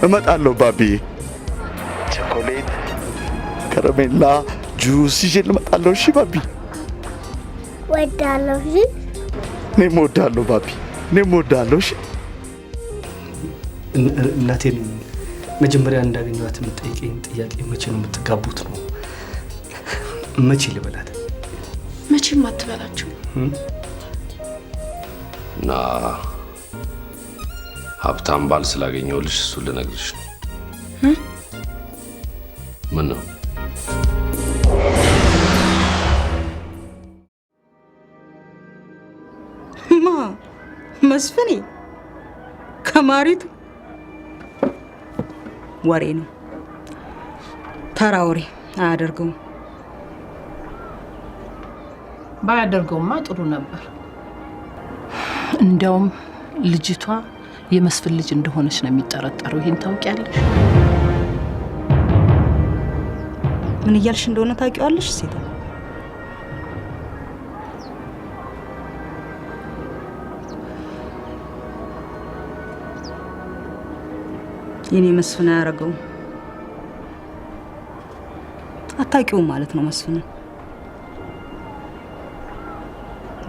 እመጣለሁ ባቢ ቸኮሌት ከረሜላ ጁስ ይዤ እመጣለሁ እሺ ባቢ ወዳለሁ እሺ እኔም እወዳለሁ ባቢ እኔም እወዳለሁ እሺ እናቴን መጀመሪያ እንዳገኘኋት የምትጠይቀኝ ጥያቄ መቼ ነው የምትጋቡት ነው መቼ ልበላት መቼም አትበላችሁ ና ሀብታም ባል ስላገኘሁልሽ እሱ ልነግርሽ ነው ምን ነው መስፍኔ ከማሪቱ ወሬ ነው ተራ ወሬ አያደርገውም ባያደርገውማ ጥሩ ነበር እንደውም ልጅቷ የመስፍን ልጅ እንደሆነች ነው የሚጠረጠረው ይሄን ታውቂያለሽ ምን እያልሽ እንደሆነ ታውቂዋለሽ ሴታ የኔ መስፍን ያረጋው አታውቂው ማለት ነው መስፍን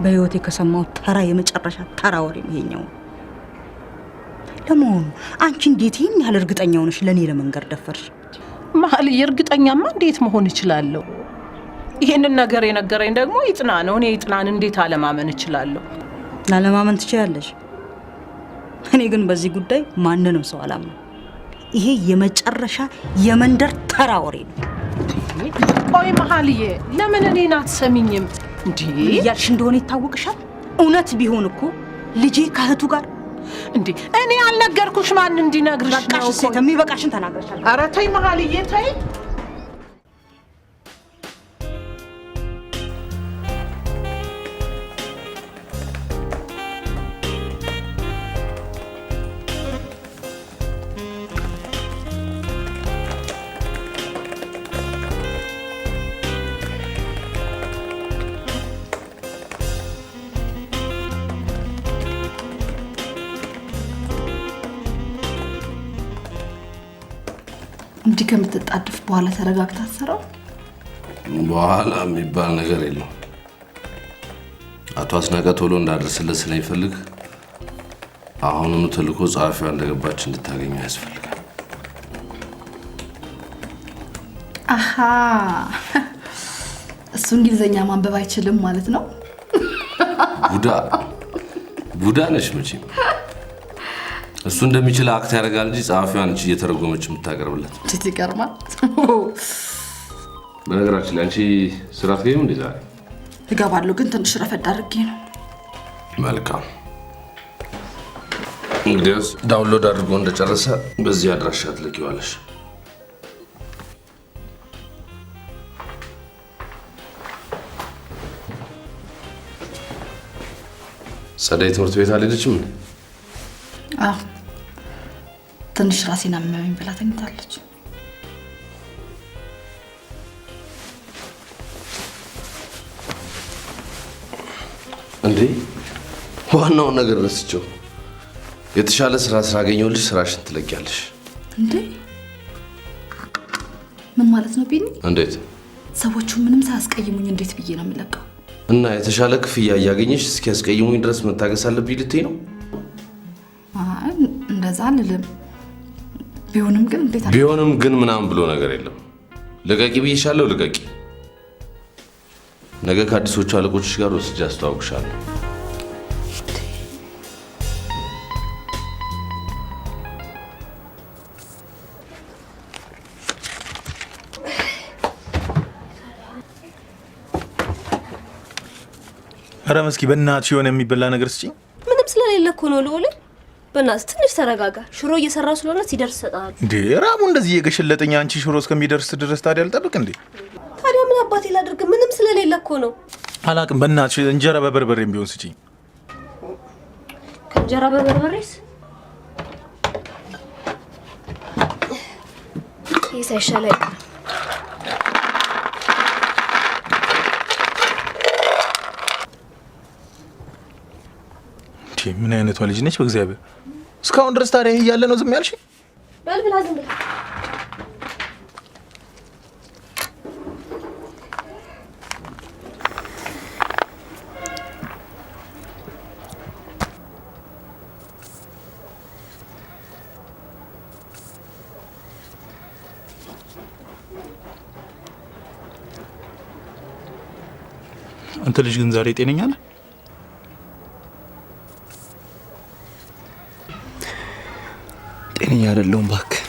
በህይወቴ ከሰማው ተራ የመጨረሻ ተራ ወሬ ይሄኛው ለሞን አንቺ እንዴት ይሄን ያህል እርግጠኛ ሆነሽ ለኔ ለመንገር ደፈርሽ ማህል እርግጠኛማ እንዴት መሆን ይችላልው ይሄንን ነገር የነገረኝ ደግሞ ይጥና ነው እኔ ይጥናን እንዴት አለማመን እችላለሁ ላለማመን ትችያለሽ እኔ ግን በዚህ ጉዳይ ማንንም ሰው አላምነው ይሄ የመጨረሻ የመንደር ተራ ወሬ ነው ቆይ መሐልዬ ለምን እኔን አትሰሚኝም እንዴ ያልሽ እንደሆነ ይታወቅሻል እውነት ቢሆን እኮ ልጄ ከእህቱ ጋር እንዴ እኔ አልነገርኩሽ ማን እንዲነግርሽ ነው እኮ የሚበቃሽን ተናግረሻል ኧረ ተይ መሐልዬ ተይ እንዲህ ከምትጣደፍ በኋላ ተረጋግታ አትሰራው በኋላ የሚባል ነገር የለም አቶ አስናቀ ቶሎ እንዳደርስለት ስለሚፈልግ አሁኑኑ ተልኮ ጻፊዋ እንደገባች እንድታገኙ ያስፈልጋል አሃ እሱ እንግሊዘኛ ማንበብ አይችልም ማለት ነው ቡዳ ነሽ መቼም እሱ እንደሚችል አክት ያደርጋል እንጂ ጻፊዋን እንጂ እየተረጎመች የምታቀርብለት እንዴት ይገርማል በነገራችን ላይ አንቺ ስራ ትገቢም እንዴ ዛሬ እገባለሁ ግን ትንሽ ረፈድ አድርጌ ነው መልካም እንግዲህ ዳውንሎድ አድርጎ እንደጨረሰ በዚህ አድራሻ ትልኪዋለሽ ጸደይ ትምህርት ቤት አልሄደችም አዎ ትንሽ ራሴን አመመኝ ብላ ተኝታለች እንዴ ዋናው ነገር ረስቸው የተሻለ ስራ ስላገኘሁልሽ ስራሽን ትለቂያለሽ እንዴ ምን ማለት ነው ቢኒ እንዴት ሰዎቹ ምንም ሳያስቀይሙኝ እንዴት ብዬ ነው የምለቀው እና የተሻለ ክፍያ እያገኘሽ እስኪያስቀይሙኝ ድረስ መታገስ አለብኝ ልትይ ነው እንደዛ አልልም ቢሆንም ግን ምናምን ብሎ ነገር የለም ልቀቂ ብዬሻለሁ ልቀቂ ነገ ከአዲሶቹ አለቆችሽ ጋር ወስጄ አስተዋውቅሻለሁ ኧረ መስኪ በእናትሽ የሆነ የሚበላ ነገር ስጪኝ ምንም ስለሌለ እኮ ነው ልውል በእናትህ ትንሽ ተረጋጋ ሽሮ እየሰራ ስለሆነ ሲደርስ ሰጣል እንዴ ራሙ እንደዚህ የገሸለጠኝ አንቺ ሽሮ እስከሚደርስ ድረስ ታዲያ ልጠብቅ እንዴ ታዲያ ምን አባቴ ላድርግ ምንም ስለሌለ እኮ ነው አላቅም በእናትሽ እንጀራ በበርበሬም ቢሆን ስጪኝ ከእንጀራ በበርበሬስ ይሄ ሳይሻለኝ ምን አይነቷ ልጅ ነች በእግዚአብሔር እስካሁን ድረስ ታዲያ ይሄ ያለ ነው ዝም ያልሽ በል በል ብላ ዝም ብላ አንተ ልጅ ግን ዛሬ ጤነኛ ነህ? ጤነኛ አይደለሁም እባክህ።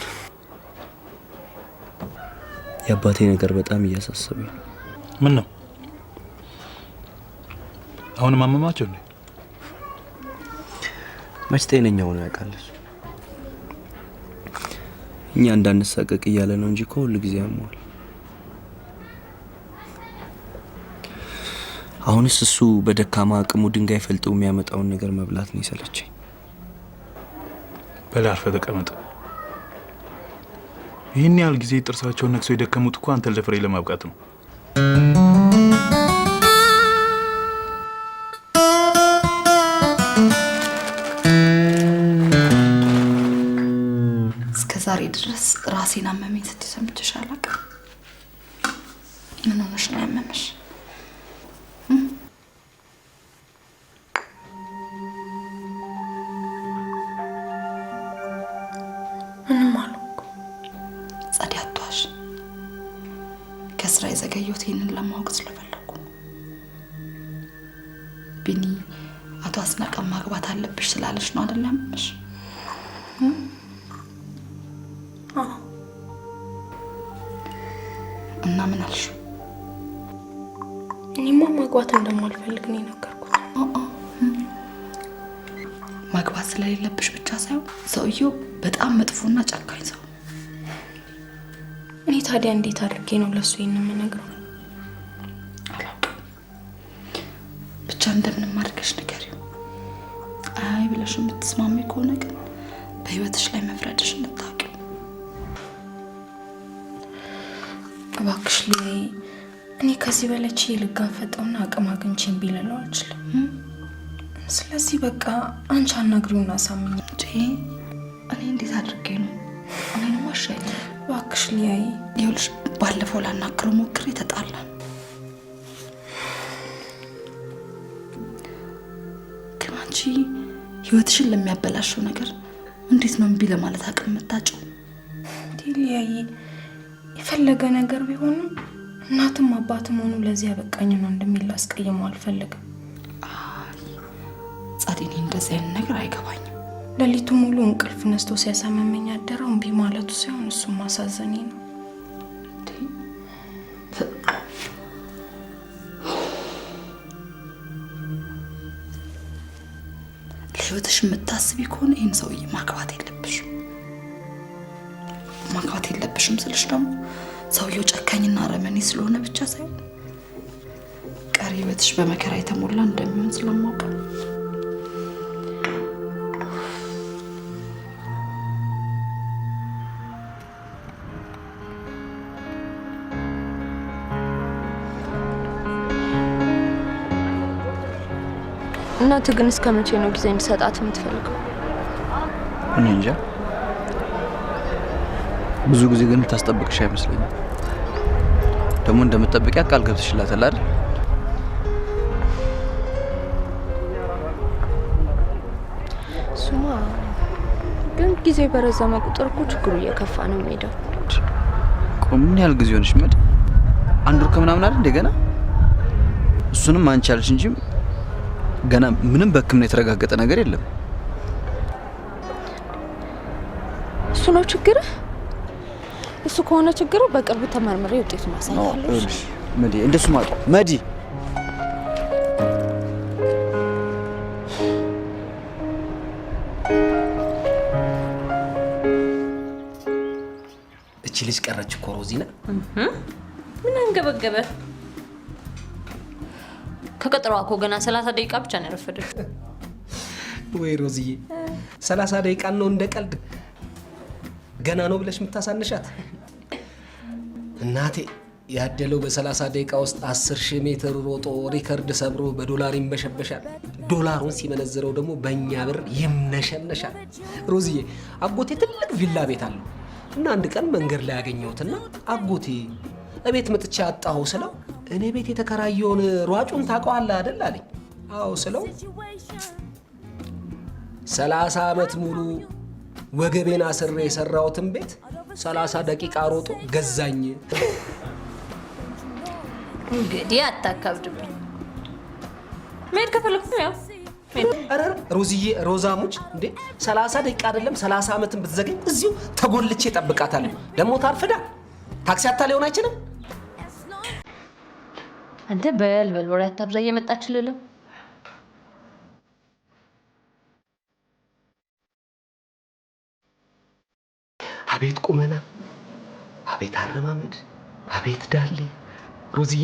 የአባቴ ነገር በጣም እያሳሰበኝ ነው። ምን ነው? አሁንም አመማቸው እንዴ? መች ጤነኛ ሆኖ ያውቃል? እኛ እንዳንሳቀቅ እያለ ነው እንጂ ሁሉ ጊዜ ያመዋል። አሁንስ እሱ በደካማ አቅሙ ድንጋይ ፈልጦ የሚያመጣውን ነገር መብላት ነው የሰለቸኝ። በላ አርፈህ ተቀመጥ። ይህን ያህል ጊዜ ጥርሳቸውን ነክሰው የደከሙት እኮ አንተን ለፍሬ ለማብቃት ነው። እስከ ዛሬ ድረስ ራሴን አመመኝ ስትይ ሰምቼሽ አላውቅም። ምን ሆነሽ ነው ያመመሽ? ምንም አልኩ። ጸዴ አትዋሽ። ከስራ የዘገየሁት ይህንን ለማወቅ ስለፈለኩ ነው። ቢኒ አቶ አስናቀም ማግባት አለብሽ ስላለሽ ነው አይደል ያመመሽ? እና ምን አልሽ? እኔማ ማግባት እንደማልፈልግ ነው የነገርኩት። ማግባት ስለሌለብሽ ብቻ ሳይሆን ሰውየው በጣም መጥፎና ጨካኝ ሰው። እኔ ታዲያ እንዴት አድርጌ ነው ለሱ ይሄን የምነግረው? አላውቅም። ብቻ እንደምንም አድርገሽ ንገሪው። አይ ብለሽ የምትስማሚ ከሆነ ግን በህይወትሽ ላይ መፍረድሽ እንድታውቂ። እባክሽ ላይ እኔ ከዚህ በላይ ልጋፈጠውና አቅም አግኝቼ ቢለለው አልችልም። ስለዚህ በቃ አንቺ አናግሪውና ሳምኝ እንጂ እኔ እንዴት አድርጌ ነው? እኔን ዋሻኝ። እባክሽ ሊያይ ይኸውልሽ፣ ባለፈው ላናግረው ሞክሬ ተጣላን። ግን አንቺ ህይወትሽን ለሚያበላሸው ነገር እንዴት ነው እምቢ ለማለት አቅም የምታጭው? ሊያይ የፈለገ ነገር ቢሆንም እናትም አባትም ሆኑ ለዚህ ያበቃኝ ነው እንደሚል አስቀይመው አልፈልግም። ጻድኔ እንደዚህ አይነት ነገር አይገባኝም። ሌሊቱ ሙሉ እንቅልፍ ነስቶ ሲያሳመመኝ አደረው። እምቢ ማለቱ ሳይሆን እሱም ማሳዘኔ ነው። ለህይወትሽ የምታስቢ ከሆነ ይህን ሰውዬ ማግባት የለብሽም። ማግባት የለብሽም ስልሽ ደግሞ ሰውየው ጨካኝና አረመኔ ስለሆነ ብቻ ሳይሆን ቀሪ ህይወትሽ በመከራ የተሞላ እንደሚሆን ስለማውቅ እናትህ ግን እስከ መቼ ነው ጊዜ እንድሰጣት የምትፈልገው? እኔ እንጃ። ብዙ ጊዜ ግን ታስጠብቅሽ አይመስለኝም። ደግሞ እንደምትጠብቂያት ቃል ገብተሽላታል አይደል? እሱማ ግን ጊዜ በረዘመ ቁጥር እኮ ችግሩ እየከፋ ነው የሚሄደው። ምን ያህል ጊዜ ሆነሽ? መድ አንድ ወር ከምናምን አይደል እንደገና? እሱንም አንቺ አልሽ እንጂ ገና ምንም በሕክምና የተረጋገጠ ነገር የለም። እሱ ነው ችግርህ? እሱ ከሆነ ችግሩ በቅርቡ ተመርምሬ ውጤቱን አሳያለሁ። መዲ እንደሱ ማለት መዲ እቺ ልጅ ቀረች እኮ ሮዚና። ምን አንገበገበ? ከቀጠሯ እኮ ገና 30 ደቂቃ ብቻ ነው ያረፈደችው። ወይ ሮዚዬ 30 ደቂቃ ነው እንደ ቀልድ ገና ነው ብለሽ የምታሳንሻት? እናቴ ያደለው በ30 ደቂቃ ውስጥ 10,000 ሜትር ሮጦ ሪከርድ ሰብሮ በዶላር ይንበሸበሻል። ዶላሩን ሲመነዝረው ደግሞ በእኛ ብር ይምነሸነሻል። ሮዚዬ አጎቴ ትልቅ ቪላ ቤት አለው። እና አንድ ቀን መንገድ ላይ ያገኘሁትና አጎቴ እቤት መጥቼ አጣሁ ስለው እኔ ቤት የተከራየውን ሯጩን ታውቀዋለህ አይደል አለኝ። አዎ ስለው 30 ዓመት ሙሉ ወገቤን አስሬ የሰራሁትን ቤት 30 ደቂቃ ሮጦ ገዛኝ። እንግዲህ አታካብድብኝ። መሄድ ከፈለኩ ያው አረ ሮዝዬ ሮዛሙች እንዴ 30 ደቂቃ አይደለም 30 ዓመትን ብትዘገኝ እዚሁ ተጎልቼ እጠብቃታለሁ። ደግሞ ታርፍዳ ታክሲ አታ ሊሆን አይችልም። አንተ በል ወሬ አታብዛ እየመጣች ልለው አቤት ቁመና፣ አቤት አረማመድ፣ አቤት ዳሌ ሮዝዬ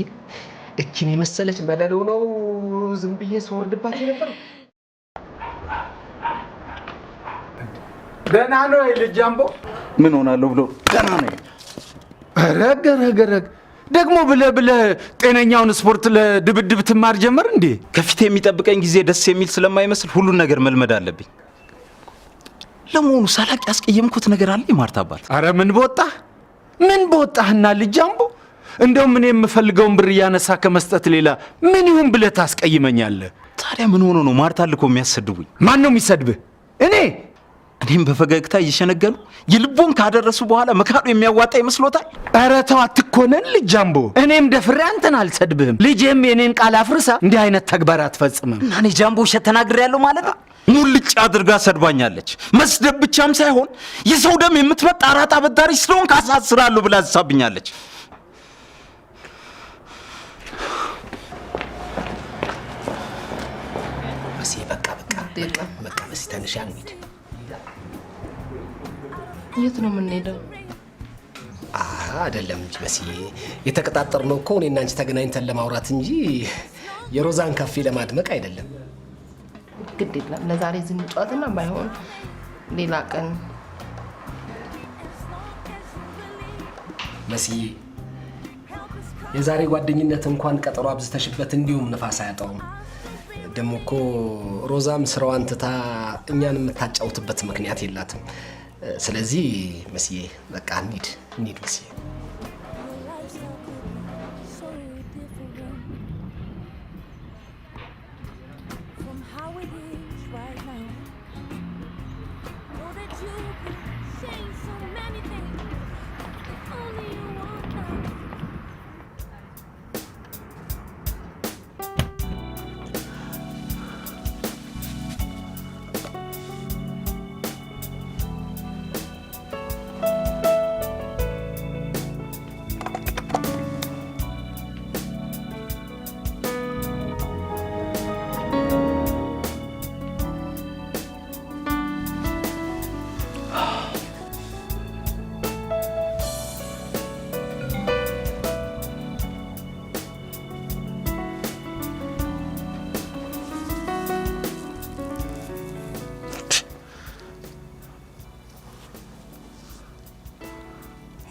እቺን የመሰለች መለሎ ነው ዝም ብዬ ስወርድባት ነበር። ደህና ነው ልጅ ጃምቦ? ምን ሆናለሁ ብሎ ደህና ነው። ረግ ደግሞ ብለህ ጤነኛውን ስፖርት ለድብድብ ትማር ጀመር እንዴ? ከፊት የሚጠብቀኝ ጊዜ ደስ የሚል ስለማይመስል ሁሉን ነገር መልመድ አለብኝ። ለመሆኑ ሳላቅ ያስቀየምኩት ነገር አለ ማርታ አባት? አረ ምን በወጣህና ልጅ ጃምቦ? እንደውም እኔ የምፈልገውን ብር እያነሳ ከመስጠት ሌላ ምን ይሁን ብለህ ታስቀይመኛለህ? ታዲያ ምን ሆኖ ነው ማርታ ልኮ የሚያሰድቡኝ? ማን ነው የሚሰድብህ? እኔም በፈገግታ እየሸነገሉ የልቦን ካደረሱ በኋላ መካዱ የሚያዋጣ ይመስሎታል? ኧረ ተው አትኮነን ልጅ ጃምቦ። እኔም ደፍሬ አንተን አልሰድብህም። ልጄም የኔን ቃል አፍርሳ እንዲህ አይነት ተግባር አትፈጽምም። እና እኔ ጃምቦ ውሸት ተናግሬያለሁ ማለት ነው? ሙልጭ አድርጋ ሰድባኛለች። መስደብ ብቻም ሳይሆን የሰው ደም የምትመጣ አራጣ በዳሪ ስለሆንክ አሳስራለሁ ብላ አሳብኛለች። መሲ በቃ መሲ ተነሽ እንሂድ። የት ነው የምንሄደው? አይደለም እንጂ መሲ የተቀጣጠርነው እኮ እኔና አንቺ ተገናኝተን ለማውራት እንጂ የሮዛን ካፌ ለማድመቅ አይደለም። ግድ የለም ለዛሬ ዝም ጫወትና ባይሆን ሌላ ቀን። መሲ የዛሬ ጓደኝነት እንኳን ቀጠሮ አብዝተሽበት እንዲሁም ንፋስ አያጣውም። ደግሞ እኮ ሮዛም ስራዋን ትታ እኛን የምታጫውትበት ምክንያት የላትም። ስለዚህ መስዬ በቃ እንሂድ መስዬ።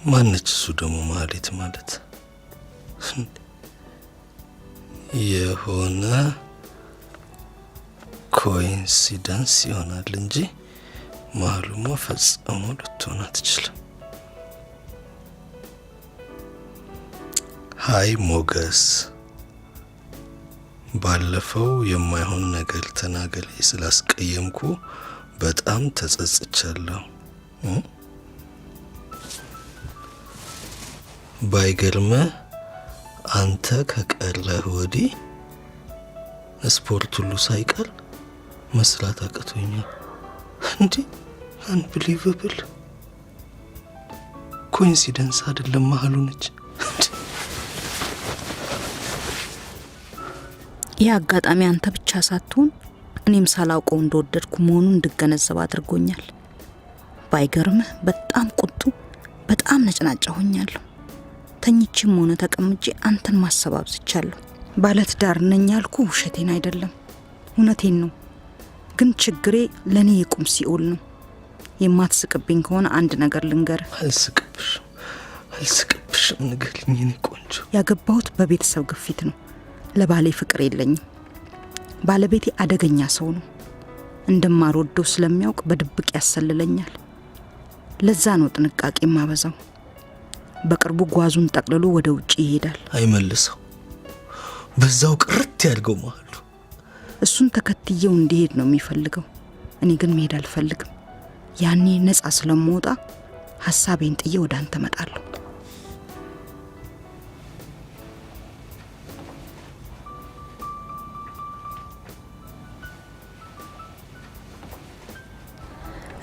ማነች እሱ ደግሞ ማህሌት ማለት? የሆነ ኮኢንሲደንስ ይሆናል እንጂ መሀሉማ ፈጽሞ ልትሆን አትችልም። ሀይ ሞገስ፣ ባለፈው የማይሆን ነገር ተናገሬ ስላስቀየምኩ በጣም ተጸጽቻለሁ። ባይገርምህ አንተ ከቀረህ ወዲህ ስፖርት ሁሉ ሳይቀር መስራት አቅቶኛል። እንዴ አንብሊቨብል ኮኢንሲደንስ አይደለም መሀሉ ነች። ይህ አጋጣሚ አንተ ብቻ ሳትሆን እኔም ሳላውቀው እንደወደድኩ መሆኑን እንድገነዘብ አድርጎኛል። ባይገርምህ በጣም ቁጡ፣ በጣም ነጭናጫ ሆኛለሁ። ተኝቼም ሆነ ተቀምጬ አንተን ማሰብ አብዝቻለሁ። ባለትዳር ነኝ ያልኩ ውሸቴን አይደለም፣ እውነቴን ነው። ግን ችግሬ ለኔ የቁም ሲኦል ነው። የማትስቅብኝ ከሆነ አንድ ነገር ልንገርህ። አልስቅብሽም፣ ንገሪኝ የኔ ቆንጆ። ያገባሁት በቤተሰብ ግፊት ነው። ለባሌ ፍቅር የለኝም። ባለቤቴ አደገኛ ሰው ነው። እንደማልወደው ስለሚያውቅ በድብቅ ያሰልለኛል። ለዛ ነው ጥንቃቄ ማበዛው። በቅርቡ ጓዙን ጠቅልሎ ወደ ውጪ ይሄዳል። አይመልሰው፣ በዛው ቅርት ያድርገው መሀሉ። እሱን ተከትየው እንዲሄድ ነው የሚፈልገው። እኔ ግን መሄድ አልፈልግም። ያኔ ነፃ ስለምወጣ ሐሳቤን ጥዬ ወደ አንተ መጣለሁ።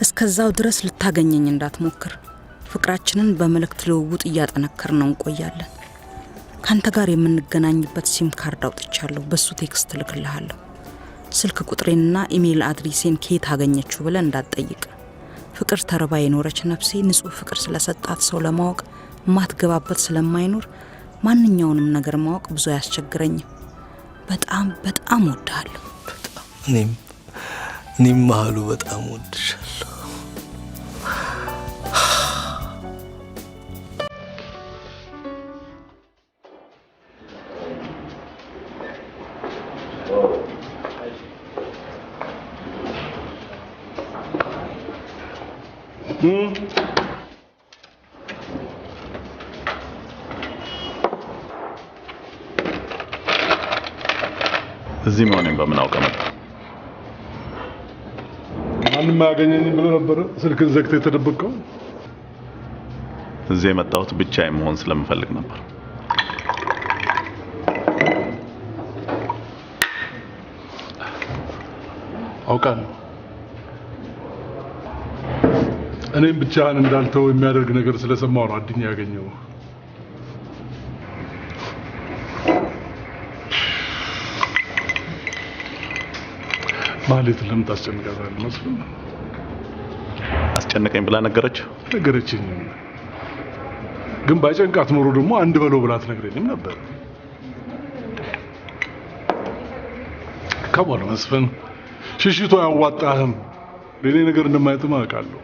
እስከዛው ድረስ ልታገኘኝ እንዳትሞክር። ፍቅራችንን በመልእክት ልውውጥ እያጠነከርነው እንቆያለን። ካንተ ጋር የምንገናኝበት ሲም ካርድ አውጥቻለሁ። በሱ ቴክስት ልክልሃለሁ። ስልክ ቁጥሬንና ኢሜል አድሬሴን ከየት አገኘችው ብለህ እንዳትጠይቅ። ፍቅር ተርባ የኖረች ነፍሴ ንጹህ ፍቅር ስለሰጣት ሰው ለማወቅ ማትገባበት ስለማይኖር ማንኛውንም ነገር ማወቅ ብዙ አያስቸግረኝም። በጣም በጣም ወድሃለሁ። እኔም መሀሉ በጣም ወድሻለሁ። እዚህ መሆኔን በምን አውቀህ መጣ? ማንም አያገኘኝም ብለህ ነበር ስልክን ዘግተህ የተደበቀው? እዚህ የመጣሁት ብቻዬን መሆን ስለምፈልግ ነበር። አውቃለሁ። እኔም ብቻህን እንዳልተው የሚያደርግ ነገር ስለሰማሁ ነው አድኛ ያገኘው። ማለት ለምን ታስጨንቃታለህ? መስሎኝ አስጨነቀኝ ብላ ነገረችኝ። ግን ባይጨንቃት ኖሮ ደግሞ አንድ በለው ብላ ትነግረኝም ነበር። ከቦለ መስፍን ሽሽቶ ያዋጣህም ሌላ ነገር እንደማይጥም አውቃለሁ።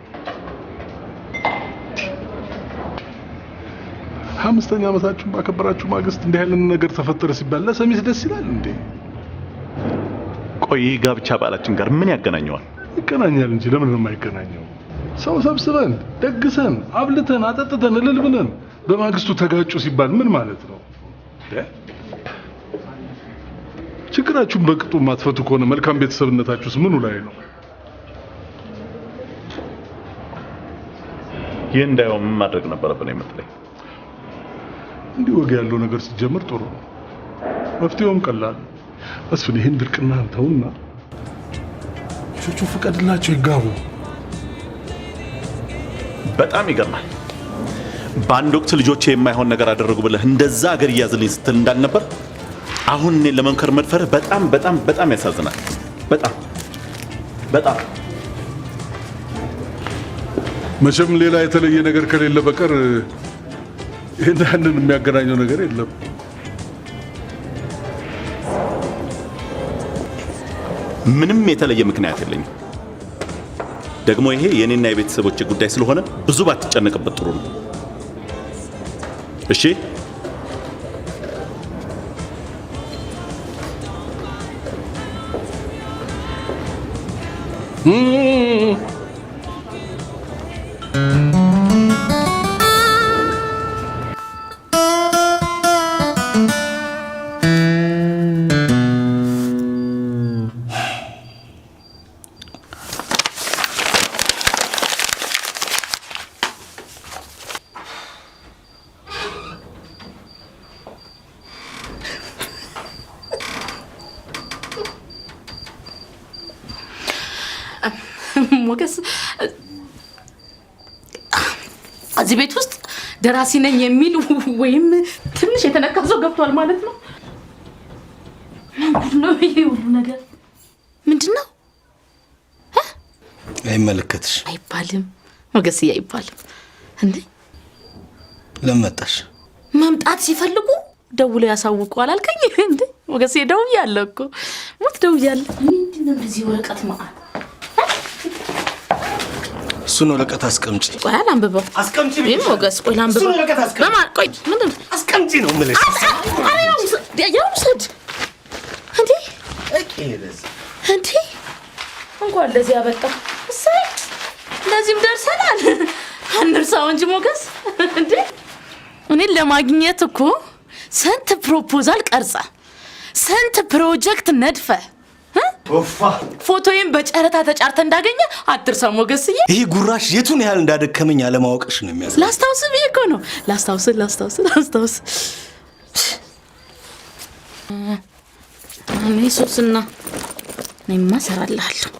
5ኛ ዓመታችሁን ባከበራችሁ ማግስት እንዲህ ያለ ነገር ተፈጠረ ሲባል ለሰሚስ ደስ ይላል እንዴ? ቆይ ጋብቻ ባላችን ጋር ምን ያገናኘዋል? ይገናኛል እንጂ ለምን ነው የማይገናኘው? ሰው ሰብስበን ደግሰን አብልተን አጠጥተን እልል ብለን በማግስቱ ተጋጩ ሲባል ምን ማለት ነው? ችግራችሁን በቅጡ ማትፈቱ ከሆነ መልካም ቤተሰብነታችሁስ ምኑ ላይ ነው? ይህ እንዳይሆን ምን ማድረግ ነበረብን የምትለኝ? እንዲህ ወግ ያለው ነገር ሲጀምር ጥሩ ነው። መፍትሄውም ቀላል ነው። መስፍን ይሄን ድርቅና ተውና ቹቹ ፍቀድላቸው ይጋቡ። በጣም ይገርማል። በአንድ ወቅት ልጆቼ የማይሆን ነገር አደረጉ ብለህ እንደዛ አገር እያዝልኝ ስትል እንዳልነበር አሁን እኔን ለመምከር መድፈርህ በጣም በጣም በጣም ያሳዝናል። በጣም መቼም ሌላ የተለየ ነገር ከሌለ በቀር ይሄንን የሚያገናኘው ነገር የለም። ምንም የተለየ ምክንያት የለኝም። ደግሞ ይሄ የኔና የቤተሰቦቼ ጉዳይ ስለሆነ ብዙ ባትጨነቅበት ጥሩ ነው። እሺ? ሞገስ እዚህ ቤት ውስጥ ደራሲ ነኝ የሚል ወይም ትንሽ የተነካ ሰው ገብቷል ማለት ነው። ምን ነው ይሄ ሁሉ ነገር? ምንድነው? አይመለከትሽ። አይባልም ሞገስ፣ አይባልም እንዴ። ለመጣሽ መምጣት ሲፈልጉ ደውለው ያሳውቁ አላልከኝ እንዴ? ሞገስ ደውያለሁ እኮ ሞት ደውያለሁ። ምንድነው እንደዚህ ወረቀት ማለት? እሱን ወረቀት አስቀምጪ። ቆይ አላንብበው። አስቀምጪ ቢም ሞገስ፣ ቆይ ላንብበው። እሱን ወረቀት አስቀምጪ። በማ ቆይ ምንድን አስቀምጪ ነው የምልሽ። ያውሰድ እንዴ እንዴ እንኳን ለዚህ ያበቃ። እሰይ ለዚህም ደርሰናል። አንርሳው እንጂ ሞገስ እንዴ እኔን ለማግኘት እኮ ስንት ፕሮፖዛል ቀርጻ ስንት ፕሮጀክት ነድፈ ኦፋ ፎቶዬን በጨረታ ተጫርተ እንዳገኘ አትርሳው ሞገስዬ። ይሄ ጉራሽ የቱን ያህል እንዳደከመኝ አለማወቅሽ ነው የሚያሳዝነው። ላስታውስ ብዬ እኮ ነው። ላስታውስ እኔ ሱስና እኔማ እሰራልሃለሁ።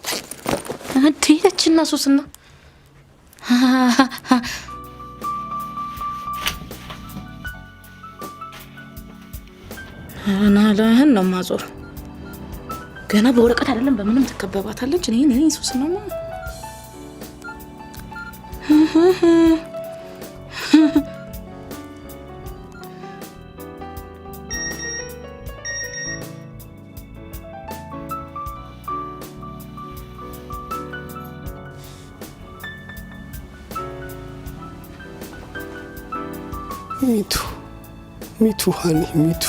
እንዴ እችና ሱስና ናለህን ነው ማዞር። ገና በወረቀት አይደለም በምንም ተከበባታለች። እኔ ሱስና ሚቱ ሃኒ ሚቱ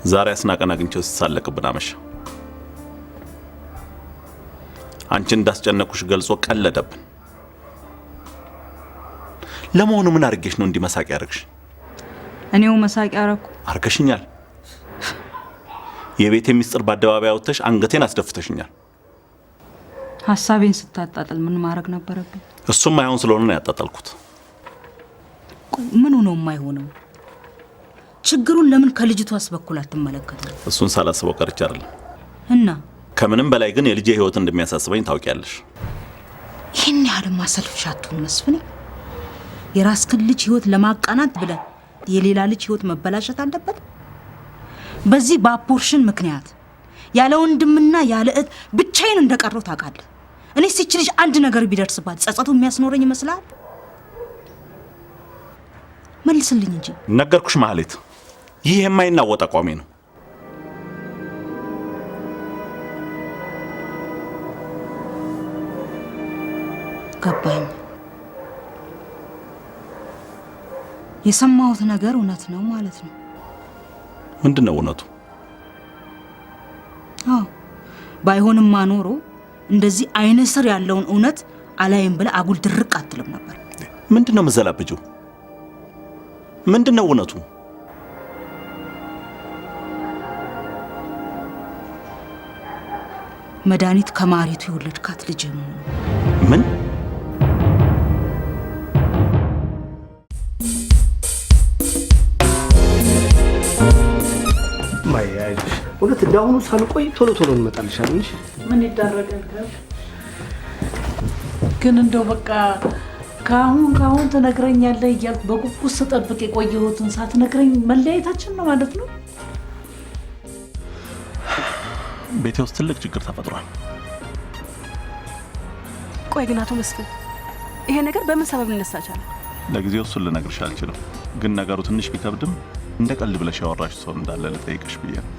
ዛሬ አስናቀን አግኝቼው ሲሳለቅብን አመሸ። አንቺን እንዳስጨነቁሽ ገልጾ ቀለደብን። ለመሆኑ ምን አርገሽ ነው እንዲህ መሳቂያ ያረግሽ? እኔው መሳቂያ አረኩ? አርገሽኛል። የቤቴ ሚስጥር በአደባባይ አውጥተሽ አንገቴን አስደፍተሽኛል። ሐሳቤን ስታጣጣል ምን ማድረግ ነበረብኝ? እሱም አይሆን ስለሆነ ነው ያጣጣልኩት። ምኑ ነው የማይሆነው? ችግሩን ለምን ከልጅቷስ በኩል አትመለከተው? እሱን ሳላስበው ቀርቼ አይደለም። እና ከምንም በላይ ግን የልጄ ህይወት እንደሚያሳስበኝ ታውቂያለሽ። ይሄን ያህል ማሰልፍሽ አትሁን መስፍኔ። የራስህን ልጅ ህይወት ለማቃናት ብለህ የሌላ ልጅ ህይወት መበላሸት አለበት? በዚህ በአፖርሽን ምክንያት ያለ ወንድምና ያለ እህት ብቻዬን እንደቀረው ታውቃለህ። እኔ ሲች ልጅ አንድ ነገር ቢደርስባት ጸጸቱ የሚያስኖረኝ ይመስላል? መልስልኝ እንጂ። ነገርኩሽ ማህሌት፣ ይህ የማይናወጥ አቋሜ ነው። ገባኝ። የሰማሁት ነገር እውነት ነው ማለት ነው። ምንድነው እውነቱ? አዎ ባይሆንማ ኖሮ እንደዚህ አይነ ስር ያለውን እውነት አላይም ብለህ አጉል ድርቅ አትልም ነበር። ምንድነው መዘላብጂው? ምንድነው እውነቱ? መድኃኒት ከማሪቱ የወለድካት ልጅ ነው። ምን? ማያይሽ ሁለት ዳውኑ ሳልቆይ ቶሎ እንመጣልሻለን። እሺ ምን ይደረጋል? ግን እንደው በቃ ካሁን ትነግረኛለህ እያልኩ በጉጉት ስጠብቅ የቆየሁትን ሳትነግረኝ መለያየታችን ነው ማለት ነው? ቤቴ ውስጥ ትልቅ ችግር ተፈጥሯል። ቆይ ግን አቶ መስፍን ይሄ ነገር በምን ሰበብ ሊነሳ ቻለ? ለጊዜው እሱን ልነግርሽ አልችልም፣ ግን ነገሩ ትንሽ ቢከብድም እንደ ቀልድ ብለሽ ያወራሽ ሰው እንዳለ ልጠይቅሽ ብዬ ነው።